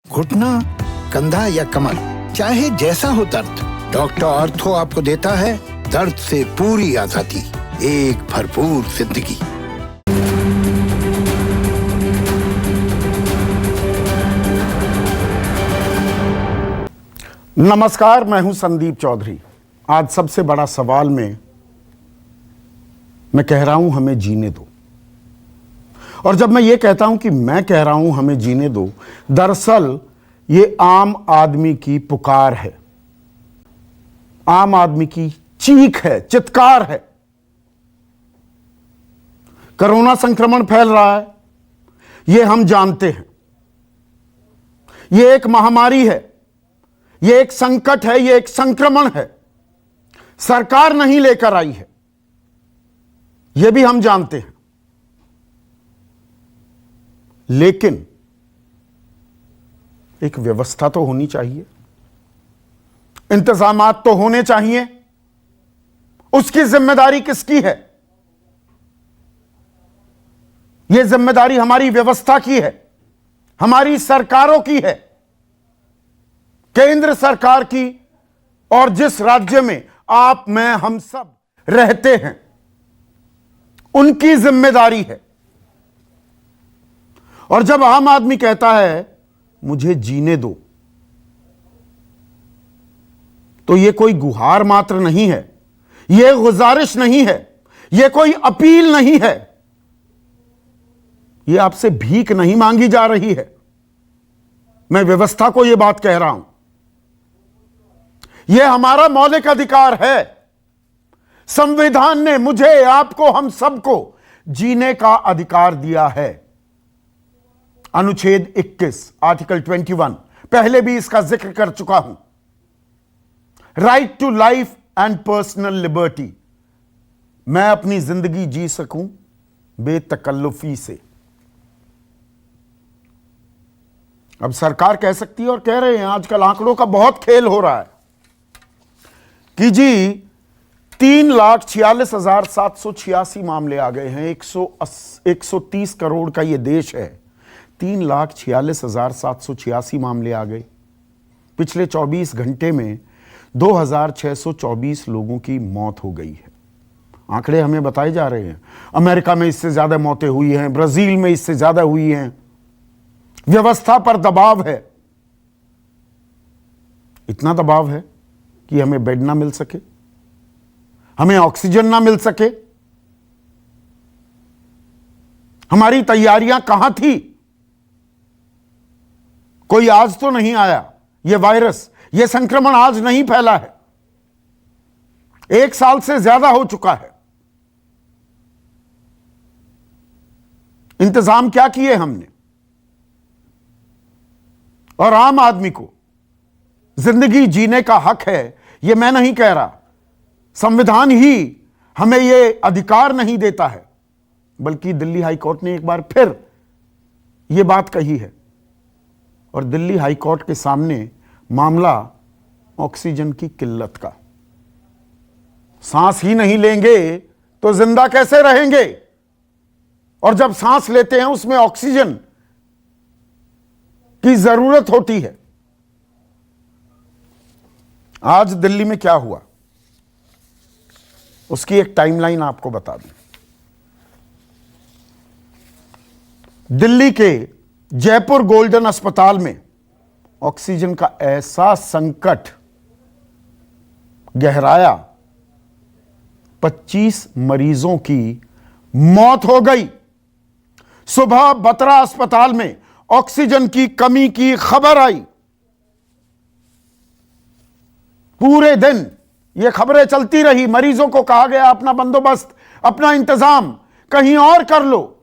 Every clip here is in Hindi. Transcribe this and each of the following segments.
घुटना, कंधा या कमर, चाहे जैसा हो दर्द, डॉक्टर ऑर्थो आपको देता है दर्द से पूरी आजादी, एक भरपूर जिंदगी। नमस्कार, मैं हूं संदीप चौधरी। आज सबसे बड़ा सवाल मैं कह रहा हूं हमें जीने दो। और जब मैं ये कहता हूं कि मैं कह रहा हूं हमें जीने दो, दरअसल ये आम आदमी की पुकार है, आम आदमी की चीख है, चित्कार है। कोरोना संक्रमण फैल रहा है, ये हम जानते हैं। ये एक महामारी है, ये एक संकट है, ये एक संक्रमण है। सरकार नहीं लेकर आई है, ये भी हम जानते हैं। लेकिन एक व्यवस्था तो होनी चाहिए, इंतजामात तो होने चाहिए। उसकी जिम्मेदारी किसकी है? यह जिम्मेदारी हमारी व्यवस्था की है, हमारी सरकारों की है, केंद्र सरकार की, और जिस राज्य में आप, मैं, हम सब रहते हैं, उनकी जिम्मेदारी है। और जब आम आदमी कहता है मुझे जीने दो, तो यह कोई गुहार मात्र नहीं है, यह गुजारिश नहीं है, यह कोई अपील नहीं है, यह आपसे भीख नहीं मांगी जा रही है। मैं व्यवस्था को यह बात कह रहा हूं, यह हमारा मौलिक अधिकार है। संविधान ने मुझे, आपको, हम सबको जीने का अधिकार दिया है। अनुच्छेद 21, आर्टिकल 21, पहले भी इसका जिक्र कर चुका हूं। Right to life and personal liberty, मैं अपनी जिंदगी जी सकूं बेतकल्लुफी से। अब सरकार कह सकती है, और कह रहे हैं, आजकल आंकड़ों का बहुत खेल हो रहा है कि जी 3,46,786 मामले आ गए हैं। 130 करोड़ का यह देश है, 3,46,786 मामले आ गए। पिछले 24 घंटे में 2,624 लोगों की मौत हो गई है। आंकड़े हमें बताए जा रहे हैं। अमेरिका में इससे ज्यादा मौतें हुई हैं, ब्राजील में इससे ज्यादा हुई हैं। व्यवस्था पर दबाव है, इतना दबाव है कि हमें बेड ना मिल सके, हमें ऑक्सीजन ना मिल सके। हमारी तैयारियां कहां थी? कोई आज तो नहीं आया। यह वायरस, यह संक्रमण आज नहीं फैला है, 1 साल से ज्यादा हो चुका है। इंतजाम क्या किए हमने? और आम आदमी को जिंदगी जीने का हक है, यह मैं नहीं कह रहा। संविधान ही हमें यह अधिकार नहीं देता है, बल्कि दिल्ली हाई कोर्ट ने एक बार फिर यह बात कही है। और दिल्ली हाई कोर्ट के सामने मामला ऑक्सीजन की किल्लत का। सांस ही नहीं लेंगे तो जिंदा कैसे रहेंगे? और जब सांस लेते हैं उसमें ऑक्सीजन की जरूरत होती है। आज दिल्ली में क्या हुआ, उसकी एक टाइमलाइन आपको बता दूं। दिल्ली के जयपुर गोल्डन अस्पताल में ऑक्सीजन का ऐसा संकट गहराया, 25 मरीजों की मौत हो गई। सुबह बतरा अस्पताल में ऑक्सीजन की कमी की खबर आई। पूरे दिन ये खबरें चलती रही। मरीजों को कहा गया अपना बंदोबस्त, अपना इंतजाम कहीं और कर लो,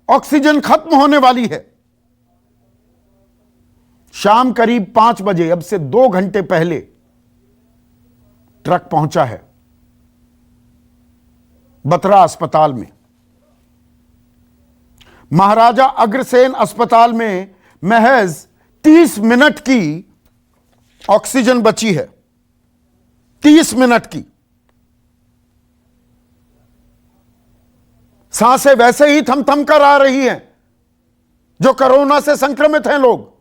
ऑक्सीजन खत्म होने वाली है। शाम करीब 5 बजे, अब से 2 घंटे पहले, ट्रक पहुंचा है बतरा अस्पताल में। महाराजा अग्रसेन अस्पताल में महज 30 मिनट की ऑक्सीजन बची है, 30 मिनट की। सांसें वैसे ही थम थम कर आ रही हैं जो कोरोना से संक्रमित हैं लोग।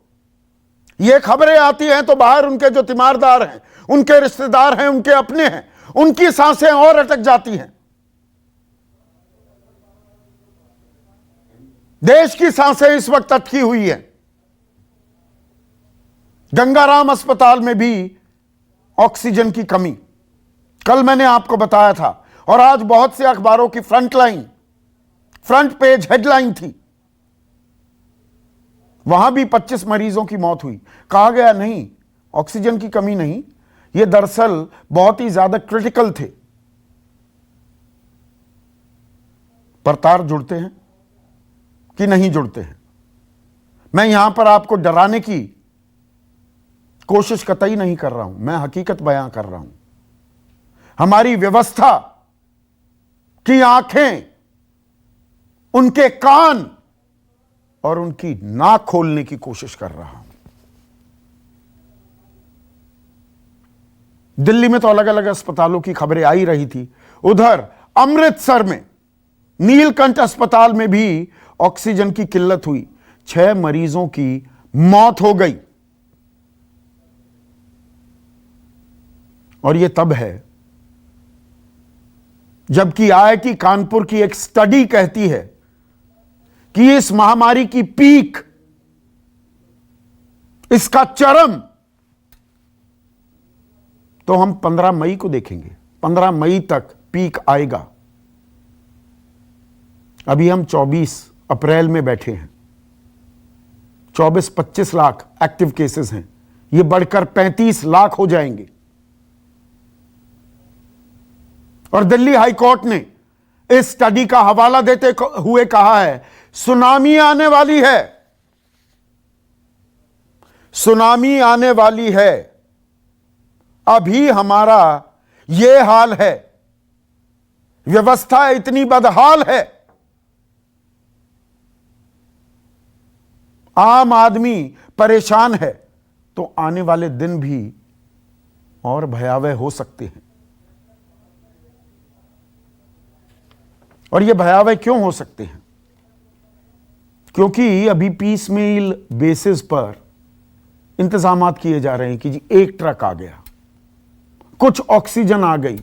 ये खबरें आती हैं तो बाहर उनके जो तीमारदार हैं, उनके रिश्तेदार हैं, उनके अपने हैं, उनकी सांसें और अटक जाती हैं। देश की सांसें इस वक्त अटकी हुई हैं। गंगाराम अस्पताल में भी ऑक्सीजन की कमी, कल मैंने आपको बताया था, और आज बहुत से अखबारों की फ्रंट पेज हेडलाइन थी, वहां भी 25 मरीजों की मौत हुई। कहा गया नहीं, ऑक्सीजन की कमी नहीं, ये दरअसल बहुत ही ज्यादा क्रिटिकल थे। पर तार जुड़ते हैं कि नहीं जुड़ते हैं? मैं यहां पर आपको डराने की कोशिश कतई नहीं कर रहा हूं, मैं हकीकत बयां कर रहा हूं। हमारी व्यवस्था की आंखें, उनके कान और उनकी नाक खोलने की कोशिश कर रहा हूं। दिल्ली में तो अलग अलग अस्पतालों की खबरें आई रही थी, उधर अमृतसर में नीलकंठ अस्पताल में भी ऑक्सीजन की किल्लत हुई, 6 मरीजों की मौत हो गई। और यह तब है जबकि आईआईटी कानपुर की एक स्टडी कहती है कि इस महामारी की पीक, इसका चरम तो हम 15 मई को देखेंगे। 15 मई तक पीक आएगा। अभी हम 24 अप्रैल में बैठे हैं, 24-25 लाख एक्टिव केसेस हैं, ये बढ़कर 35 लाख हो जाएंगे। और दिल्ली हाई कोर्ट ने इस स्टडी का हवाला देते हुए कहा है, सुनामी आने वाली है, सुनामी आने वाली है। अभी हमारा यह हाल है, व्यवस्था इतनी बदहाल है, आम आदमी परेशान है, तो आने वाले दिन भी और भयावह हो सकते हैं। और ये भयावह क्यों हो सकते हैं? क्योंकि अभी पीसमेल बेसिस पर इंतजामात किए जा रहे हैं कि जी एक ट्रक आ गया, कुछ ऑक्सीजन आ गई,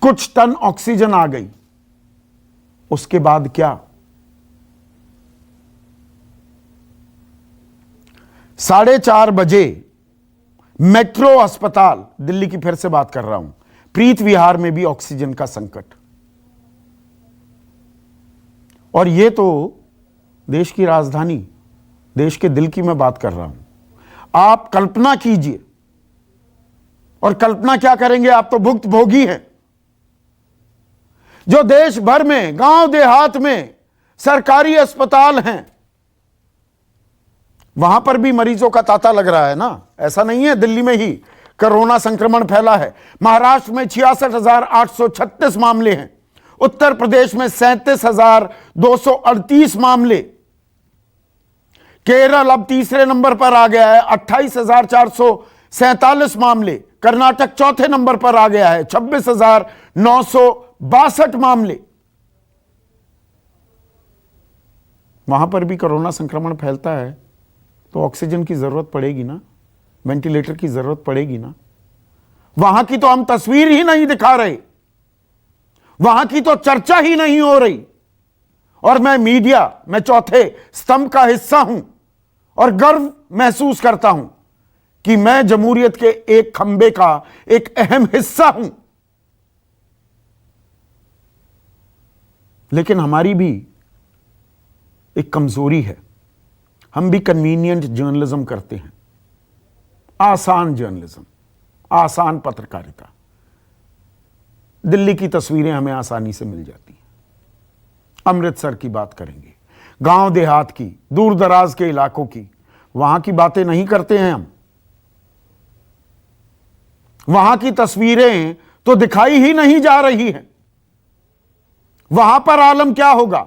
कुछ टन ऑक्सीजन आ गई, उसके बाद क्या? 4:30 बजे मेट्रो अस्पताल, दिल्ली की फिर से बात कर रहा हूं, प्रीत विहार में भी ऑक्सीजन का संकट। और यह तो देश की राजधानी, देश के दिल की मैं बात कर रहा हूं। आप कल्पना कीजिए, और कल्पना क्या करेंगे, आप तो भुक्तभोगी हैं। जो देश भर में गांव देहात में सरकारी अस्पताल हैं, वहां पर भी मरीजों का तांता लग रहा है ना। ऐसा नहीं है दिल्ली में ही कोरोना संक्रमण फैला है। महाराष्ट्र में 66,836 मामले हैं, उत्तर प्रदेश में 37,238 मामले, केरल अब तीसरे नंबर पर आ गया है, 28,447 मामले, कर्नाटक चौथे नंबर पर आ गया है, 26,962 मामले। वहां पर भी कोरोना संक्रमण फैलता है तो ऑक्सीजन की जरूरत पड़ेगी ना, वेंटिलेटर की जरूरत पड़ेगी ना। वहां की तो हम तस्वीर ही नहीं दिखा रहे, वहां की तो चर्चा ही नहीं हो रही। और मैं मीडिया, मैं चौथे स्तंभ का हिस्सा हूं और गर्व महसूस करता हूं कि मैं जमहूरियत के एक खंबे का एक अहम हिस्सा हूं। लेकिन हमारी भी एक कमजोरी है, हम भी कन्वीनियंट जर्नलिज्म करते हैं, आसान जर्नलिज्म, आसान पत्रकारिता। दिल्ली की तस्वीरें हमें आसानी से मिल जाती हैं, अमृतसर की बात करेंगे, गांव देहात की, दूर दराज के इलाकों की, वहां की बातें नहीं करते हैं हम। वहां की तस्वीरें तो दिखाई ही नहीं जा रही हैं। वहां पर आलम क्या होगा?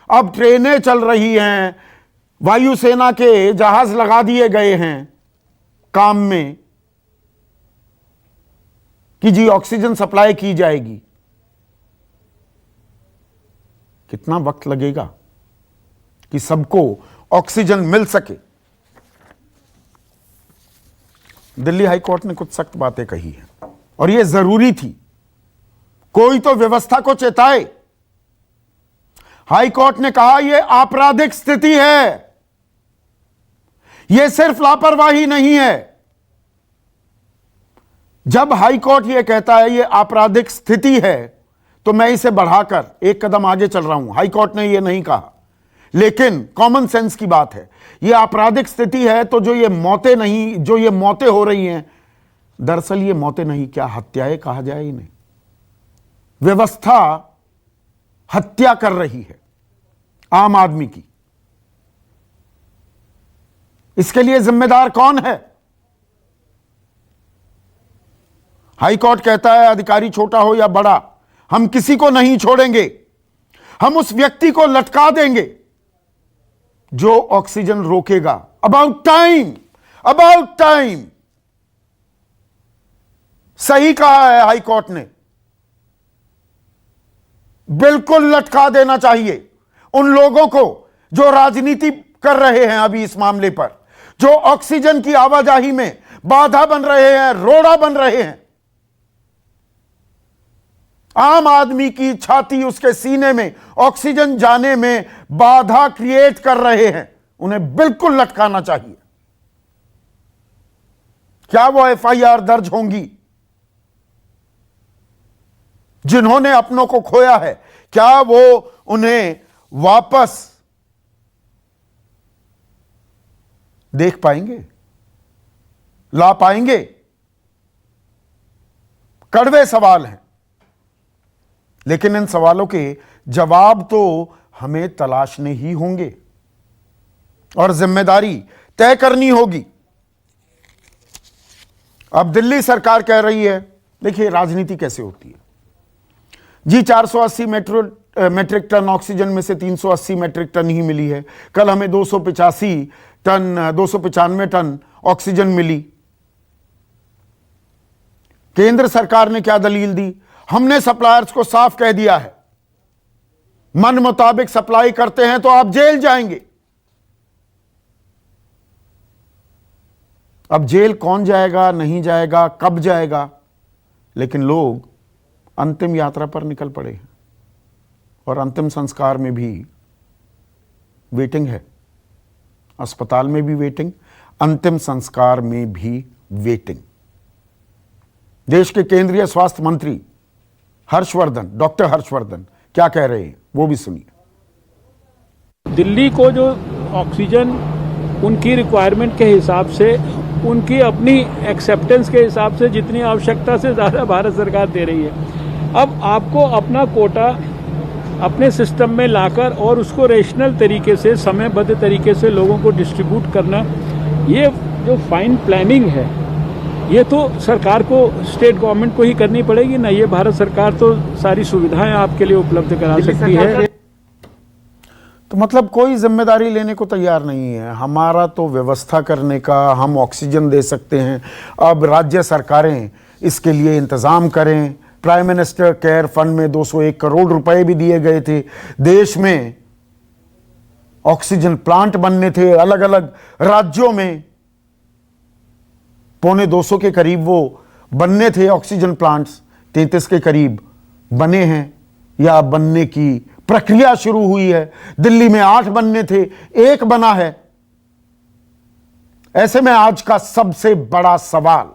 अब ट्रेनें चल रही हैं, वायुसेना के जहाज लगा दिए गए हैं काम में कि जी ऑक्सीजन सप्लाई की जाएगी। कितना वक्त लगेगा कि सबको ऑक्सीजन मिल सके? दिल्ली हाई कोर्ट ने कुछ सख्त बातें कही हैं और यह जरूरी थी। कोई तो व्यवस्था को चेताए। हाई कोर्ट ने कहा यह आपराधिक स्थिति है, यह सिर्फ लापरवाही नहीं है। जब हाई कोर्ट यह कहता है यह आपराधिक स्थिति है तो मैं इसे बढ़ाकर एक कदम आगे चल रहा हूं। हाई कोर्ट ने यह नहीं कहा, लेकिन कॉमन सेंस की बात है। यह आपराधिक स्थिति है तो जो ये मौतें हो रही हैं, दरअसल ये मौतें नहीं, क्या हत्याएं कहा जाए इन्हें। व्यवस्था हत्या कर रही है आम आदमी की। इसके लिए जिम्मेदार कौन है? हाई कोर्ट कहता है अधिकारी छोटा हो या बड़ा, हम किसी को नहीं छोड़ेंगे। हम उस व्यक्ति को लटका देंगे जो ऑक्सीजन रोकेगा। About time. सही कहा है हाई कोर्ट ने, बिल्कुल लटका देना चाहिए उन लोगों को जो राजनीति कर रहे हैं अभी इस मामले पर, जो ऑक्सीजन की आवाजाही में बाधा बन रहे हैं, रोड़ा बन रहे हैं। आम आदमी की छाती, उसके सीने में ऑक्सीजन जाने में बाधा क्रिएट कर रहे हैं, उन्हें बिल्कुल लटकाना चाहिए। क्या वो एफआईआर दर्ज होंगी? जिन्होंने अपनों को खोया है, क्या वो उन्हें वापस देख पाएंगे, ला पाएंगे? कड़वे सवाल हैं, लेकिन इन सवालों के जवाब तो हमें तलाशने ही होंगे और जिम्मेदारी तय करनी होगी। अब दिल्ली सरकार कह रही है, देखिए राजनीति कैसे होती है जी। 480 मेट्रिक टन ऑक्सीजन में से 380 मेट्रिक टन ही मिली है। कल हमें 295 टन ऑक्सीजन मिली। केंद्र सरकार ने क्या दलील दी? हमने सप्लायर्स को साफ कह दिया है, मन मुताबिक सप्लाई करते हैं तो आप जेल जाएंगे। अब जेल कौन जाएगा, नहीं जाएगा, कब जाएगा, लेकिन लोग अंतिम यात्रा पर निकल पड़े हैं और अंतिम संस्कार में भी वेटिंग है। अस्पताल में भी वेटिंग, अंतिम संस्कार में भी वेटिंग। देश के केंद्रीय स्वास्थ्य मंत्री डॉक्टर हर्षवर्धन क्या कह रहे हैं, वो भी सुनिए। दिल्ली को जो ऑक्सीजन उनकी रिक्वायरमेंट के हिसाब से, उनकी अपनी एक्सेप्टेंस के हिसाब से जितनी आवश्यकता से ज़्यादा भारत सरकार दे रही है। अब आपको अपना कोटा अपने सिस्टम में लाकर और उसको रेशनल तरीके से, समयबद्ध तरीके से लोगों को डिस्ट्रीब्यूट करना, ये जो फाइन प्लानिंग है, ये तो सरकार को, स्टेट गवर्नमेंट को ही करनी पड़ेगी ना। ये भारत सरकार तो सारी सुविधाएं आपके लिए उपलब्ध करा सकती है। तो मतलब कोई जिम्मेदारी लेने को तैयार नहीं है। हमारा तो व्यवस्था करने का, हम ऑक्सीजन दे सकते हैं, अब राज्य सरकारें इसके लिए इंतजाम करें। प्राइम मिनिस्टर केयर फंड में 201 करोड़ रुपए भी दिए गए थे। देश में ऑक्सीजन प्लांट बनने थे अलग अलग राज्यों में, 250 के करीब वो बनने थे ऑक्सीजन प्लांट्स, 33 के करीब बने हैं या बनने की प्रक्रिया शुरू हुई है। दिल्ली में 8 बनने थे, 1 बना है। ऐसे में आज का सबसे बड़ा सवाल,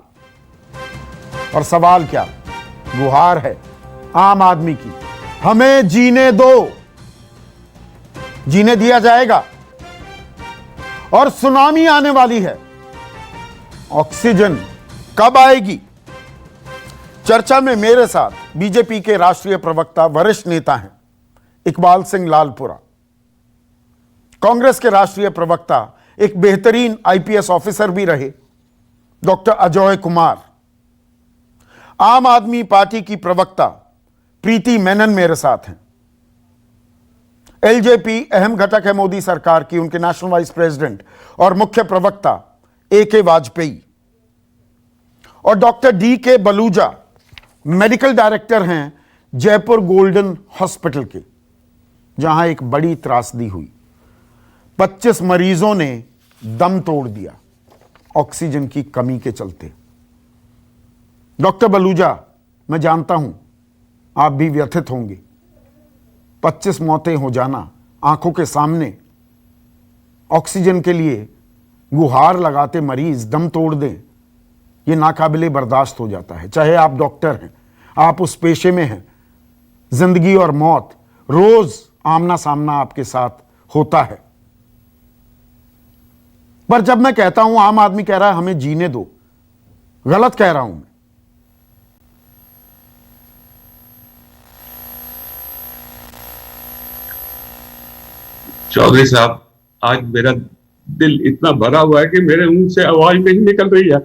और सवाल क्या, गुहार है आम आदमी की, हमें जीने दो। जीने दिया जाएगा और सुनामी आने वाली है। ऑक्सीजन कब आएगी? चर्चा में मेरे साथ बीजेपी के राष्ट्रीय प्रवक्ता, वरिष्ठ नेता हैं इकबाल सिंह लालपुरा, कांग्रेस के राष्ट्रीय प्रवक्ता, एक बेहतरीन आईपीएस ऑफिसर भी रहे डॉक्टर अजय कुमार, आम आदमी पार्टी की प्रवक्ता प्रीति मेनन मेरे साथ हैं, एलजेपी अहम घटक है मोदी सरकार की, उनके नेशनल वाइस प्रेसिडेंट और मुख्य प्रवक्ता AK वाजपेयी, और doctor DK Baluja, medical director हैं जयपुर गोल्डन हॉस्पिटल के, जहां एक बड़ी त्रासदी हुई। 25 मरीजों ने दम तोड़ दिया ऑक्सीजन की कमी के चलते। डॉक्टर बलूजा, मैं जानता हूं आप भी व्यथित होंगे। 25 मौतें हो जाना आंखों के सामने, ऑक्सीजन के लिए गुहार लगाते मरीज दम तोड़ दें, यह नाकाबिले बर्दाश्त हो जाता है। चाहे आप डॉक्टर हैं, आप उस पेशे में हैं, जिंदगी और मौत रोज आमना सामना आपके साथ होता है। पर जब मैं कहता हूं, आम आदमी कह रहा है हमें जीने दो, गलत कह रहा हूं मैं। चौधरी साहब, आज मेरा दिल इतना भरा हुआ है कि मेरे मुंह से आवाज नहीं निकल रही है।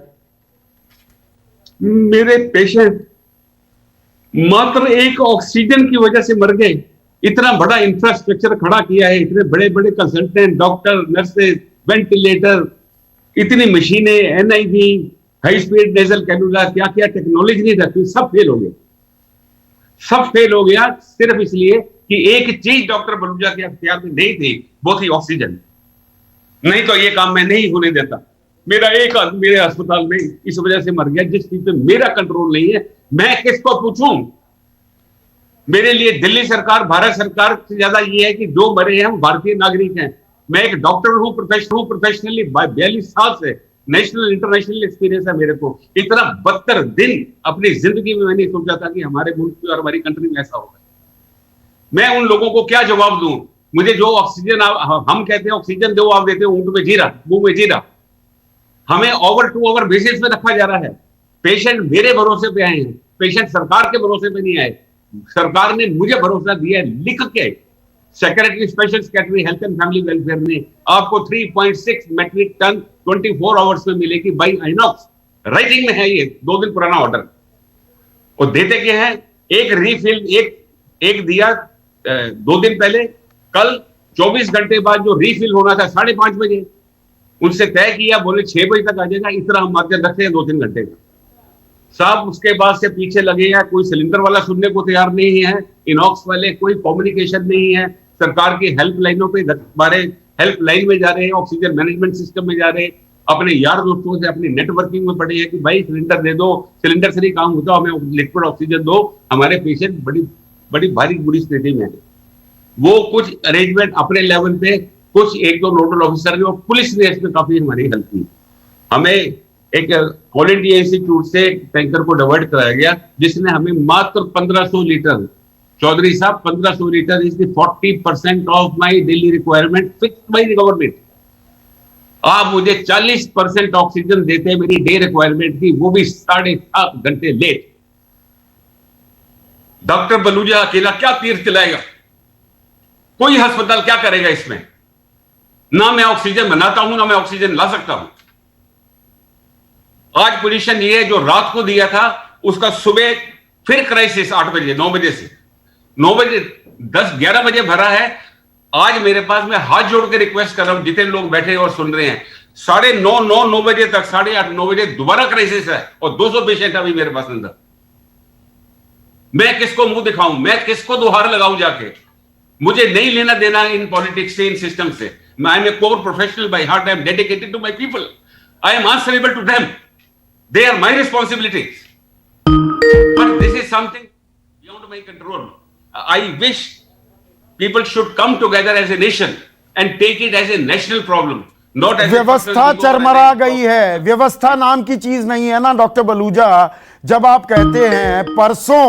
मेरे पेशेंट मात्र एक ऑक्सीजन की वजह से मर गए। इतना बड़ा इंफ्रास्ट्रक्चर खड़ा किया है, इतने बड़े बड़े कंसल्टेंट, डॉक्टर, नर्सेज, वेंटिलेटर, इतनी मशीनें, NIV, high speed nasal cannula, क्या क्या टेक्नोलॉजी नहीं रखी, सब फेल हो गया। सब फेल हो गया सिर्फ इसलिए कि एक चीज डॉक्टर बलूजा के अख्तियार में नहीं थी, वो थी ऑक्सीजन। नहीं तो ये काम मैं नहीं होने देता। मेरा एक आदमी मेरे अस्पताल में इस वजह से मर गया जिस चीज पे मेरा कंट्रोल नहीं है। मैं किसको पूछूं? मेरे लिए दिल्ली सरकार, भारत सरकार से ज्यादा ये है कि जो मरे हैं हम भारतीय नागरिक हैं। मैं एक डॉक्टर हूं, प्रोफेशनली 42 साल से, नेशनल इंटरनेशनल एक्सपीरियंस है मेरे को। इतना बदतर दिन अपनी जिंदगी में मैंने सोचा था कि हमारे मुल्क में और हमारी कंट्री में ऐसा होगा। मैं उन लोगों को क्या जवाब दूं? मुझे जो ऑक्सीजन हम कहते हैं ऑक्सीजन दो, आप देते हो ऊंट में जीरा, मुंह में जीरा। हमें ओवर टू ओवर बेसिस पे रखा जा रहा है। पेशेंट मेरे भरोसे पे आए हैं, पेशेंट सरकार के भरोसे पे नहीं आए। सरकार ने मुझे भरोसा दिया है लिख के, secretary special secretary health and family welfare ने, आपको 3.6 मेट्रिक टन 24 आवर्स में मिलेगी बाई आइनॉक्स। राइटिंग में है, ये 2 दिन पुराना ऑर्डर। और देते क्या है? एक रीफिल एक दिया 2 दिन पहले, कल 24 घंटे बाद जो रीफिल होना था 5:30 बजे, उनसे तय किया, बोले 6 बजे तक आ जाएगा। इतना हम मार्जिन रखते हैं 2-3 घंटे का। साहब उसके बाद से पीछे लगे हैं, कोई सिलेंडर वाला सुनने को तैयार नहीं है, इनॉक्स वाले कोई कम्युनिकेशन नहीं है। सरकार की हेल्पलाइनों पे हमारे हेल्पलाइन में जा रहे हैं, ऑक्सीजन मैनेजमेंट सिस्टम में जा रहे हैं, अपने यार दोस्तों से अपनी नेटवर्किंग में पड़े हैं कि भाई सिलेंडर दे दो, सिलेंडर से नहीं काम होता, हमें लिक्विड ऑक्सीजन दो, हमारे पेशेंट बड़ी भारी बुरी स्थिति में है। वो कुछ अरेंजमेंट अपने लेवल पे, कुछ 1-2 नोडल ऑफिसर ने और पुलिस ने इसमें काफी हमारी हेल्प की। हमें एक ऑल इंडिया इंस्टीट्यूट से टैंकर को डाइवर्ट कराया गया, जिसने हमें मात्र 1500 लीटर, चौधरी साहब 1500 litre is the 40% of my daily requirement fixed by the government. आप मुझे 40% ऑक्सीजन देते हैं मेरी डे रिक्वायरमेंट की, वो भी 7.5 घंटे लेट। डॉक्टर बलूजा अकेला क्या तीर चलाएगा? कोई अस्पताल क्या करेगा इसमें? ना मैं ऑक्सीजन बनाता हूं, ना मैं ऑक्सीजन ला सकता हूं। आज पोजीशन ये है, जो रात को दिया था उसका सुबह फिर क्राइसिस 8 बजे, 9 बजे से 9 बजे 10-11 बजे भरा है। आज मेरे पास मैं हाथ जोड़ के रिक्वेस्ट कर रहा हूं, जितने लोग बैठे और सुन रहे हैं, 9:30 बजे तक, 8:30 9 बजे दोबारा क्राइसिस है और 200 पेशेंट अभी मेरे पास अंदर। मैं किसको मुंह दिखाऊं? मैं किसको दुहार लगाऊं जाके? मुझे नहीं लेना देना इन पॉलिटिक्स से, इन सिस्टम से। I am a core professional by heart, I am dedicated to my people, I am answerable to them, they are my responsibilities, but this is something beyond my control. I wish people should come together as a nation and take it as a national problem, not as व्यवस्था चरमरा गई है। व्यवस्था नाम की चीज नहीं है ना डॉक्टर बलूजा। जब आप कहते हैं, परसों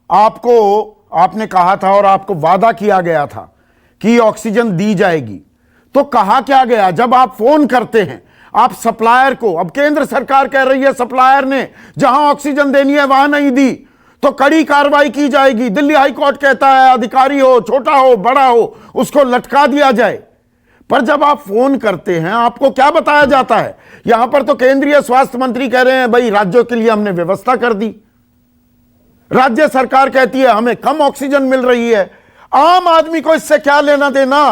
आपने कहा था और आपको वादा किया गया था कि ऑक्सीजन दी जाएगी, तो कहा क्या गया? जब आप फोन करते हैं आप सप्लायर को, अब केंद्र सरकार कह रही है सप्लायर ने जहां ऑक्सीजन देनी है वहां नहीं दी तो कड़ी कार्रवाई की जाएगी। दिल्ली हाई कोर्ट कहता है अधिकारी हो, छोटा हो, बड़ा हो, उसको लटका दिया जाए। पर जब आप फोन करते हैं आपको क्या बताया जाता है? यहां पर तो केंद्रीय स्वास्थ्य मंत्री कह रहे हैं भाई राज्यों के लिए हमने व्यवस्था कर दी। राज्य सरकार कहती है हमें कम ऑक्सीजन मिल रही है। आम आदमी को इससे क्या लेना देना?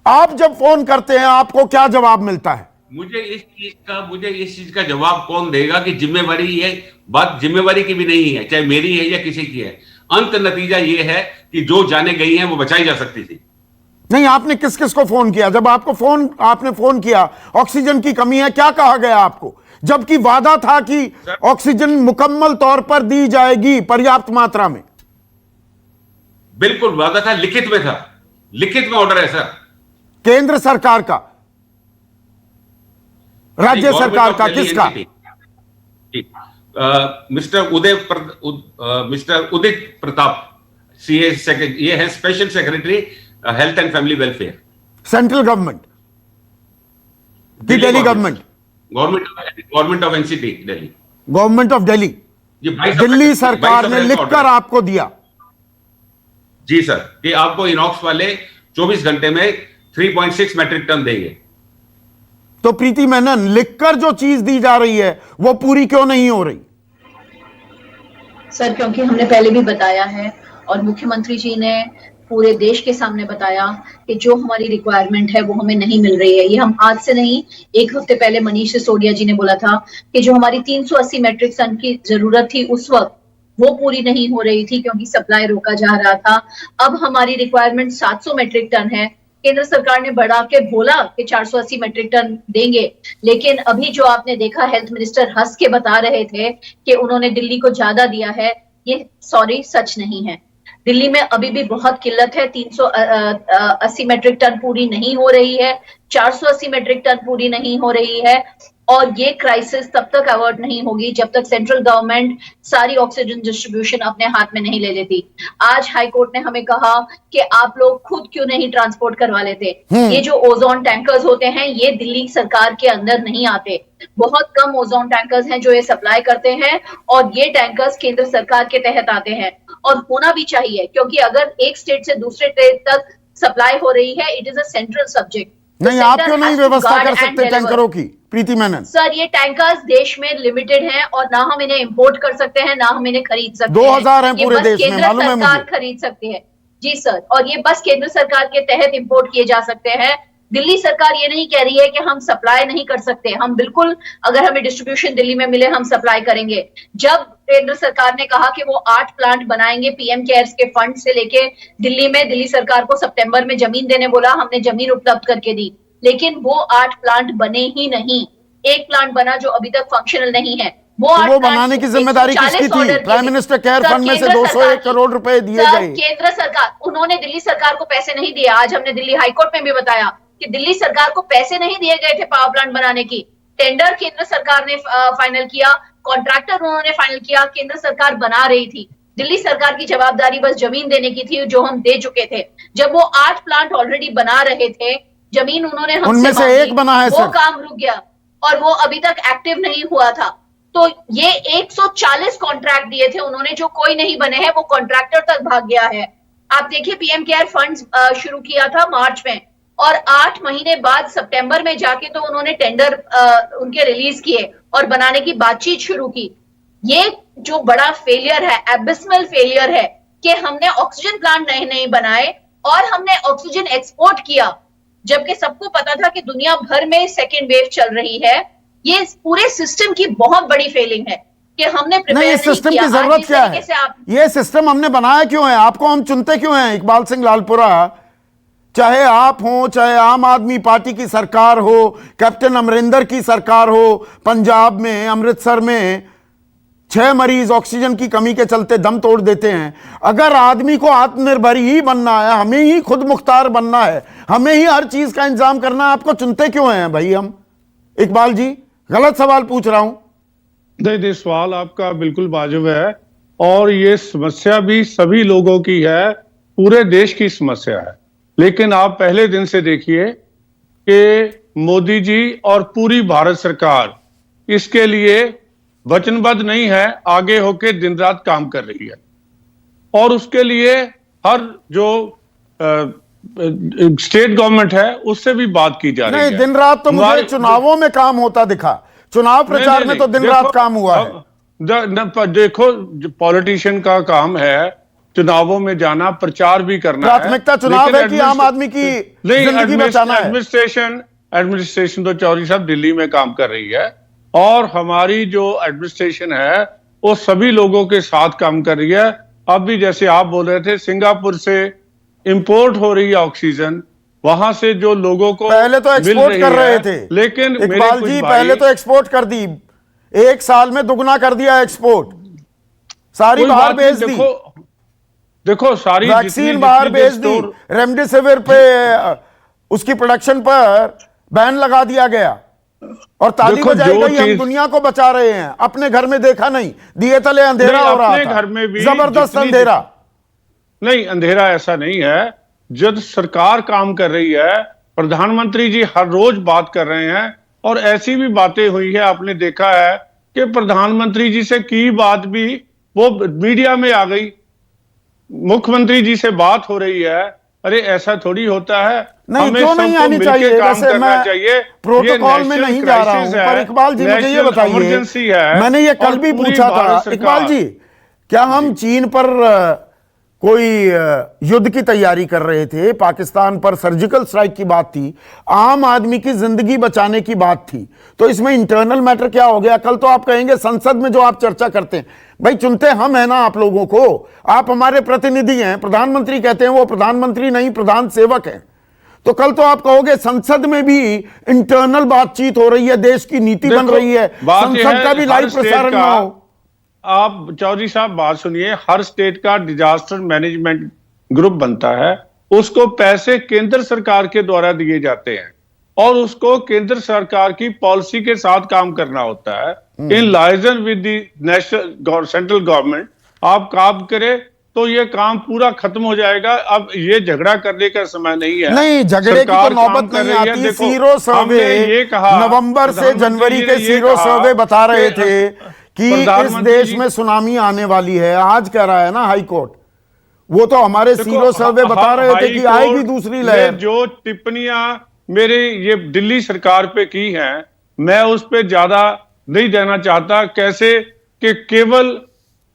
आप जब फोन करते हैं आपको क्या जवाब मिलता है? मुझे इस चीज का जवाब कौन देगा कि जिम्मेवारी, ये बात जिम्मेवारी की भी नहीं है, चाहे मेरी है या किसी की है। अंत नतीजा ये है कि जो जाने गई हैं वो बचाई जा सकती थी। नहीं, आपने किस किस को फोन किया? जब आपने फोन किया ऑक्सीजन की कमी है, क्या कहा गया आपको? जबकि वादा था कि ऑक्सीजन मुकम्मल तौर पर दी जाएगी पर्याप्त मात्रा में। बिल्कुल वादा था, लिखित में था, लिखित में ऑर्डर है सर। केंद्र सरकार का, राज्य सरकार का, किसका? मिस्टर उदित प्रताप, ये है special secretary health and family welfare, central government की Delhi government, government of NCT Delhi, government of Delhi, Delhi सरकार ने लिखकर आपको दिया? जी सर, कि आपको इनॉक्स वाले 24 घंटे में 3.6 मैट्रिक टन देंगे। तो प्रीति मेनन, लिखकर जो चीज दी जा रही है वो पूरी क्यों नहीं हो रही? सर, क्योंकि हमने पहले भी बताया है और मुख्यमंत्री जी ने पूरे देश के सामने बताया कि जो हमारी रिक्वायरमेंट है वो हमें नहीं मिल रही है। ये हम आज से नहीं, एक हफ्ते पहले मनीष सिसोदिया जी ने बोला था कि जो हमारी 380 मैट्रिक टन की जरूरत थी उस वक्त, वो पूरी नहीं हो रही थी क्योंकि सप्लाई रोका जा रहा था। अब हमारी रिक्वायरमेंट 700 मैट्रिक टन है। केंद्र सरकार ने बढ़ा के बोला कि 480 मैट्रिक टन देंगे, लेकिन अभी जो आपने देखा, हेल्थ मिनिस्टर हंस के बता रहे थे कि उन्होंने दिल्ली को ज्यादा दिया है। ये सच नहीं है। दिल्ली में अभी भी बहुत किल्लत है। 380 मैट्रिक टन पूरी नहीं हो रही है, 480 मैट्रिक टन पूरी नहीं हो रही है, और ये क्राइसिस तब तक अवॉइड नहीं होगी जब तक सेंट्रल गवर्नमेंट सारी ऑक्सीजन डिस्ट्रीब्यूशन अपने हाथ में नहीं ले लेती। आज हाई कोर्ट ने हमें कहा कि आप लोग खुद क्यों नहीं ट्रांसपोर्ट करवा लेते। ये जो ओजोन टैंकर्स होते हैं ये दिल्ली सरकार के अंदर नहीं आते। बहुत कम ओजोन टैंकर्स हैं जो ये सप्लाई करते हैं, और ये टैंकर्स केंद्र सरकार के तहत आते हैं, और होना भी चाहिए, क्योंकि अगर एक स्टेट से दूसरे स्टेट तक सप्लाई हो रही है, it is a central subject. नहीं, आप क्यों नहीं व्यवस्था कर सकते टैंकरों की, प्रीति मेनन? सर, ये टैंकर्स देश में लिमिटेड हैं और ना हम इन्हें इंपोर्ट कर सकते हैं, ना हम इन्हें खरीद सकते 2000 हैं पूरे देश में, मालूम है मुझे। सरकार खरीद सकती है। जी सर, और ये बस केंद्र सरकार के तहत इंपोर्ट किए जा सकते हैं। दिल्ली सरकार ये नहीं कह रही है कि हम सप्लाई नहीं कर सकते। हम बिल्कुल, अगर हमें डिस्ट्रीब्यूशन दिल्ली में मिले, हम सप्लाई करेंगे। जब केंद्र सरकार ने कहा कि वो 8 प्लांट बनाएंगे पीएम केयर्स के फंड से लेके दिल्ली में, दिल्ली सरकार को सितंबर में जमीन देने बोला, हमने जमीन उपलब्ध करके दी, लेकिन वो 8 प्लांट बने ही नहीं। एक प्लांट बना जो अभी तक फंक्शनल नहीं है। वो बनाने की जिम्मेदारी किसकी थी? प्राइम मिनिस्टर केयर फंड में से 201 करोड़ रुपए दिए गए। केंद्र सरकार, उन्होंने दिल्ली सरकार को पैसे नहीं दिए। आज हमने दिल्ली हाईकोर्ट में भी बताया कि दिल्ली सरकार को पैसे नहीं दिए गए थे पावर प्लांट बनाने की। टेंडर केंद्र सरकार ने फाइनल किया, कॉन्ट्रैक्टर उन्होंने फाइनल किया, केंद्र सरकार बना रही थी। दिल्ली सरकार की जवाबदारी बस जमीन देने की थी, जो हम दे चुके थे। जब वो 8 प्लांट ऑलरेडी बना रहे थे, जमीन उन्होंने उनमें से एक बना है, वो काम रुक गया और वो अभी तक एक्टिव नहीं हुआ था। तो ये 140 कॉन्ट्रैक्ट दिए थे उन्होंने, जो कोई नहीं बने हैं, वो कॉन्ट्रैक्टर तक भाग गया है। आप देखिए, पीएम केयर फंड्स शुरू किया था मार्च में, और 8 महीने बाद सितंबर में जाके तो उन्होंने टेंडर उनके रिलीज किए और बनाने की बातचीत शुरू की। ये जो बड़ा फेलियर है, एबिसमल फेलियर है, कि हमने ऑक्सीजन प्लांट नहीं बनाए और हमने ऑक्सीजन एक्सपोर्ट किया, जबकि सबको पता था कि दुनिया भर में सेकेंड वेव चल रही है। ये पूरे सिस्टम की बहुत बड़ी फेलिंग है कि हमने नहीं, इस सिस्टम की जरूरत क्या है? ये सिस्टम हमने बनाया क्यों है? आपको हम चुनते क्यों हैं? इकबाल सिंह लालपुरा, चाहे आप हो, चाहे आम आदमी पार्टी की सरकार हो, कैप्टन अमरिंदर की सरकार हो, पंजाब में, अमृतसर में 6 मरीज ऑक्सीजन की कमी के चलते दम तोड़ देते हैं। अगर आदमी को आत्मनिर्भर ही बनना है, हमें ही खुद मुख्तार बनना है, हमें ही हर चीज का इंतजाम करना है, आपको चुनते क्यों हैं भाई हम? इकबाल जी, गलत सवाल पूछ रहा हूं? नहीं, सवाल आपका बिल्कुल वाजिब है, और ये समस्या भी सभी लोगों की है, पूरे देश की समस्या है। लेकिन आप पहले दिन से देखिए कि मोदी जी और पूरी भारत सरकार इसके लिए वचनबद्ध नहीं है, आगे होके दिन रात काम कर रही है, और उसके लिए हर जो स्टेट गवर्नमेंट है उससे भी बात की जा रही है। नहीं, दिन रात तो मुझे चुनावों में काम होता दिखा, चुनाव प्रचार में तो दिन रात काम हुआ है। देखो, पॉलिटिशियन का काम है चुनावों में जाना, प्रचार भी करना है। प्राथमिकता चुनाव है कि आम आदमी की जिंदगी बचाना है? एडमिनिस्ट्रेशन तो चौधरी साहब दिल्ली में काम कर रही है, और हमारी जो एडमिनिस्ट्रेशन है वो सभी लोगों के साथ काम कर रही है। अब भी जैसे आप बोल रहे थे, सिंगापुर से इंपोर्ट हो रही है ऑक्सीजन, वहां से जो लोगों को पहले तो मिल एक्सपोर्ट कर रहे है, थे, लेकिन मेरे इकबाल कुछ जी भाई- पहले तो एक्सपोर्ट कर दी, एक साल में दुगना कर दिया एक्सपोर्ट, सारी कोई बाहर बात नहीं, भेज दी, देखो सारी वैक्सीन बाहर भेज दी, रेमडेसिविर पे उसकी प्रोडक्शन पर बैन लगा दिया गया, और ताली देखो, बजाई जो गई हम चीज- दुनिया को बचा रहे हैं, अपने घर में देखा नहीं, दिए तले अंधेरा नहीं, हो रहा अपने था, घर में भी जबरदस्त जितनी- अंधेरा। नहीं, अंधेरा ऐसा नहीं है। जब सरकार काम कर रही है, प्रधानमंत्री जी हर रोज बात कर रहे हैं, और ऐसी भी बातें हुई है, आपने देखा है कि प्रधानमंत्री जी से की बात भी वो मीडिया में आ गई, मुख्यमंत्री जी से बात हो रही है। अरे ऐसा थोड़ी होता है, नहीं, हमें क्यों नहीं सबको आनी मिलके चाहिए? काम वैसे करना मैं चाहिए। प्रोटोकॉल में नहीं जा रहा हूं, पर इकबाल जी मुझे ये बताइए, इमरजेंसी है, मैंने ये कल और भी पूरी पूछा था, भारत सरकार- इकबाल जी क्या हम चीन पर कोई युद्ध की तैयारी कर रहे थे, पाकिस्तान पर सर्जिकल स्ट्राइक की बात थी, आम आदमी की जिंदगी बचाने की बात थी, तो इसमें इंटरनल मैटर क्या हो गया? कल तो आप कहेंगे संसद में जो आप चर्चा करते हैं, भाई चुनते हम हैं ना आप लोगों को, आप हमारे प्रतिनिधि हैं, प्रधानमंत्री कहते हैं वो प्रधानमंत्री नहीं प्रधान सेवक है, तो कल तो आप कहोगे संसद में भी इंटरनल बातचीत हो रही है, देश की नीति बन रही है, संसद का भी लाइव प्रसारण ना हो। आप चौधरी साहब बात सुनिए, हर स्टेट का डिजास्टर मैनेजमेंट ग्रुप बनता है, उसको पैसे केंद्र सरकार के द्वारा दिए जाते हैं, और उसको केंद्र सरकार की पॉलिसी के साथ काम करना होता है, in liaison with the national central government. आप काम करें तो ये काम पूरा खत्म हो जाएगा। अब ये झगड़ा करने का समय नहीं है, नहीं, झगड़े की तो सरकार काम नौबत कर नहीं रही है। आती। देखो, सीरो सर्वे हमने ये कहा, नवंबर से प्रधानमंत्री जनवरी जी के ने ये सीरो कहा सर्वे बता रहे कि थे कि इस प्रधानमंत्री देश जी- में सुनामी आने वाली है, आज कह रहा है ना हाई कोर्ट, वो तो हमारे देखो, सीरो सर्वे बता रहे थे कि आएगी हाईकोर्ट दूसरी ने लहर। जो टिप्पणियां मेरे ये दिल्ली सरकार पे की हैं, मैं उस पे ज्यादा नहीं देना चाहता। कैसे कि केवल